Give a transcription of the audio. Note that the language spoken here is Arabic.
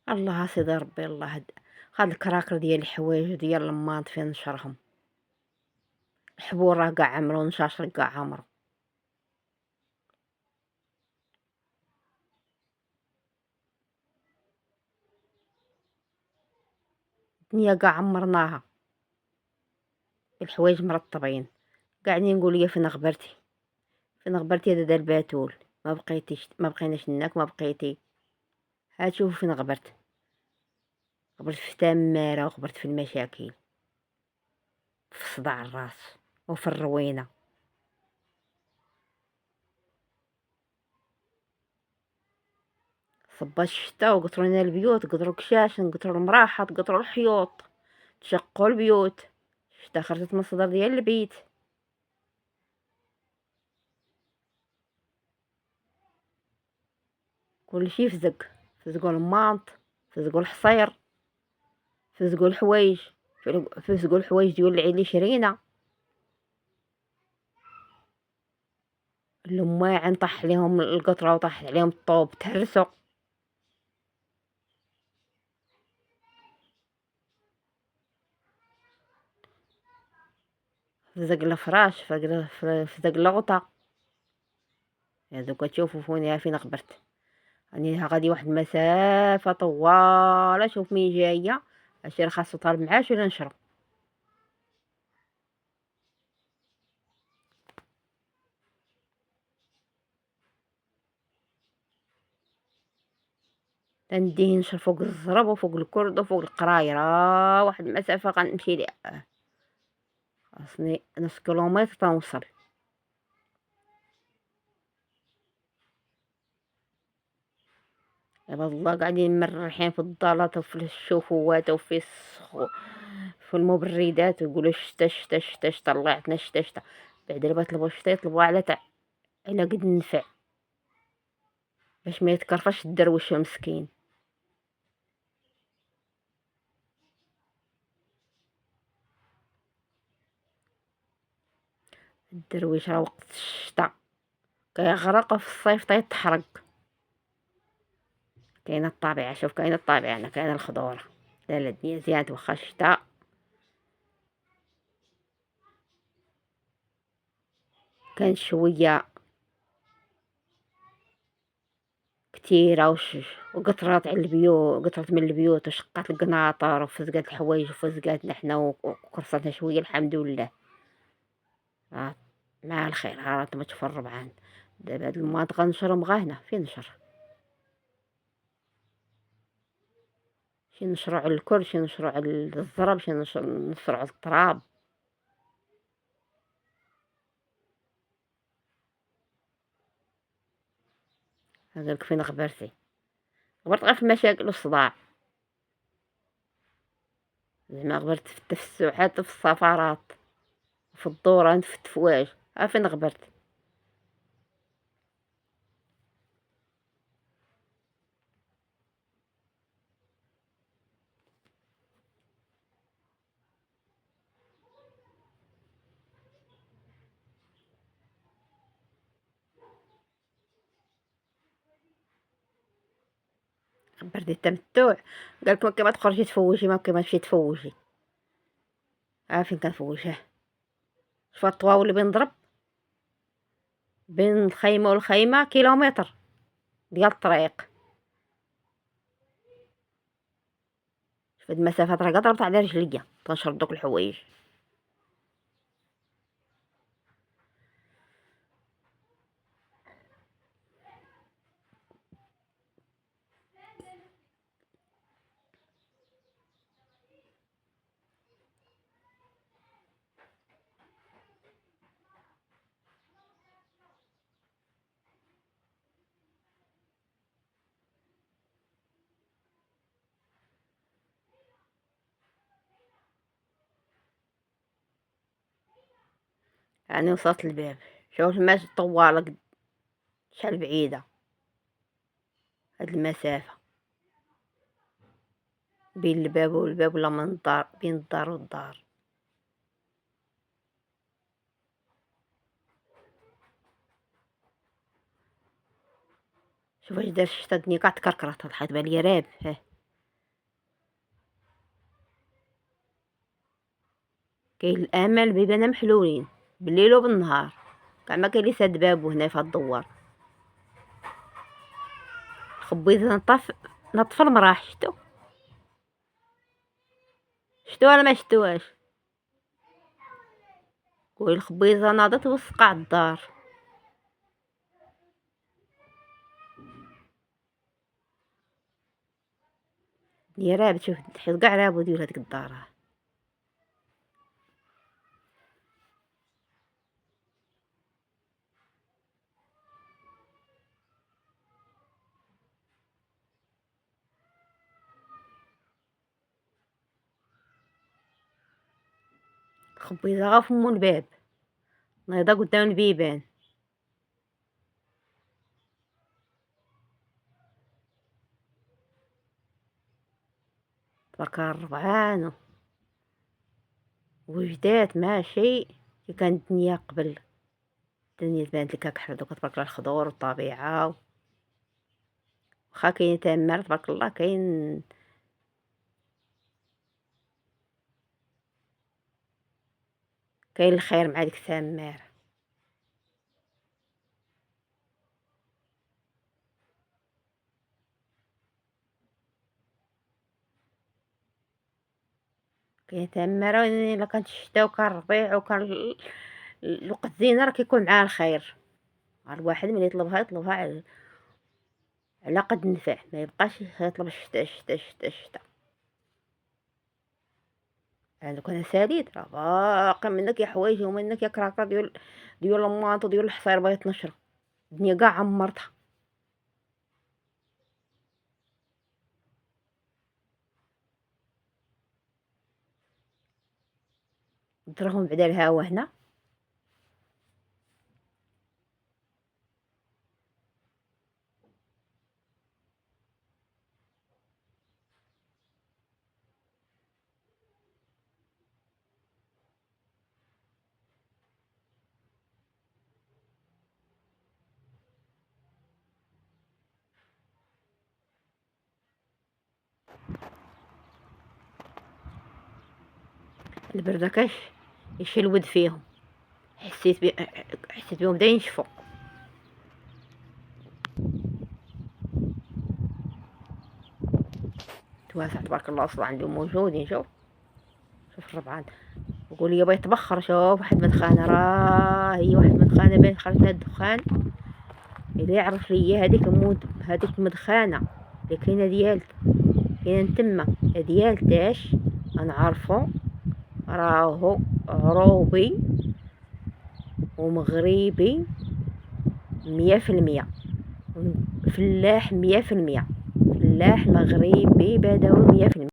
الله سيدي ربي الله هاد الكراكر ديال الحوايج وديال الماط فين نشرهم. الحبور راه قاع عمرو ونشاشر قاع عمرو. الدنيا قاع عمرناها الحوايج مرطبين. قاعدين نقول يا فين غبرتي، فين غبرتي يا دادا الباتول. ما بقيتيش، ما بقيناش ناك، ما بقيتي. ها شوفوا فين غبرت. غبرت في تماره وغبرت في المشاكل، في صداع الراس وفي الروينه. صبا الشتا وقطروا لنا البيوت، قطروا كشاشن، قطروا المراحط، قطروا الحيوط، تشقوا البيوت. الشتا خرجت من الصدر ديال البيت. كلشي فزق، فزقوا الماط، فزقوا الحصير، فزقوا الحوايج، فزقوا الحوايج ديال العيد شرينا. اللماعن طاح عليهم القطره وطاح عليهم الطوب تهرسوا. فزق الفراش، فزق الغطا. يا دوكا تشوفوا فين غبرت. راني غادي واحد المسافه طواله. شوف مين جايه. هادشي راه خاصو طالب معاش ولا نشرب. تنديه نشرب فوق الزرب وفوق الكرد وفوق القراير. واحد المسافه غنمشي ليها، خاصني نص كيلومتر تنوصل. عباد الله قاعدين مرحين في الضلات وفي الشفوات وفي في المبردات ويقولوا شتا شتا شتا شتا طلعتنا شتا شتا. بعد دابا طلبوا الشتا يطلبوها على على قد النفع، باش ما يتكرفش الدرويش المسكين. الدرويش راه وقت الشتا كيغرق وفي الصيف تيتحرق. كاينه الطبيعه، شوف كاينه الطبيعه، انا كاينه الخضوره. لا لا الدنيا زيانت واخا الشتا. كان شويه كتيره وقطرات على البيوت، قطرات من البيوت وشقات القناطر وفزقات الحوايج وفزقاتنا حنا وكرصتنا شويه الحمد لله. آه، مع الخير ها راه في الربعان. دابا هاد الماط غنشرهم غا هنا فين نشر. شي نشرو على الكل، شي نشرو على الزرب، شي نشرو على التراب. قالك فين غبرتي. غبرت غير في المشاكل والصداع. زعما غبرت في التفسحات وفي السفرات، في الدوران، في التفواج. ها فين غبرت. غبرتي التمتع. قالك ما كيما تخرجي تفوجي، ما كيما تمشي تفوجي. ها فين كنفوجه. شوف الطواول اللي بنضرب بين الخيمه والخيمه كيلومتر ديال الطريق. شوف هاد المسافات راه قدرت على رجليا تنشرب دوك الحوايج. يعني وصلت الباب. شوف الماش طواله شحال بعيده هاد المسافه بين الباب والباب، ولا من الدار بين الدار والدار. شوف اش دار الشتا. الدنيا قاع تكركرات. هاد الحيط بالي راب. كاين الامل بيبانا محلولين بالليل وبالنهار، كاع ما كاين لي ساد بابو هنا في هاد الدوار. الخبيزه نطف المراح، شتو ولا ما شتوهاش؟ قولي الخبيزه ناضت وسط قاع الدار. يا راب شوف حيت كاع رابو ديال هاديك الدار. الخبيزه غا فمو الباب، نايضه قدام البيبان. تبارك الربعان وجدات ماشي كي كانت الدنيا قبل. الدنيا تبانت لك هاك حدا دوكا تبارك الله الخضور والطبيعه، واخا كاين تمار تبارك الله، كاين الخير مع ديك التمار. كاين تماره الا كانت الشتا وكان الربيع وكان الوقت زينه راه كيكون معاه الخير. الواحد ملي يطلبها على قد النفع، ما يبقاش يطلب الشتا الشتا الشتا الشتا. يعني كان ساليت راه باقي منك يا حوايج ومنك يا كراكرا ديال الماط وديال الحصير بغيت نشرب. الدنيا كاع عمرتها. دراهم بعدا الهوا هنا. البرده كاش يشلود فيهم، حسيت بهم بدا ينشفوا. تواسع تبارك الله اصلا عندهم موجودين. شوف الربعان وقول لي بغيت تبخر. شوف واحد مدخانه، راه هي واحد مدخانه بين خرجت لها الدخان. اللي يعرف ليا هذيك المدخانه اللي كاينه كاينه تما ديالتاش غنعرفو راهو عروبي ومغربي 100%، فلاح 100%، فلاح مغربي بدوي 100%.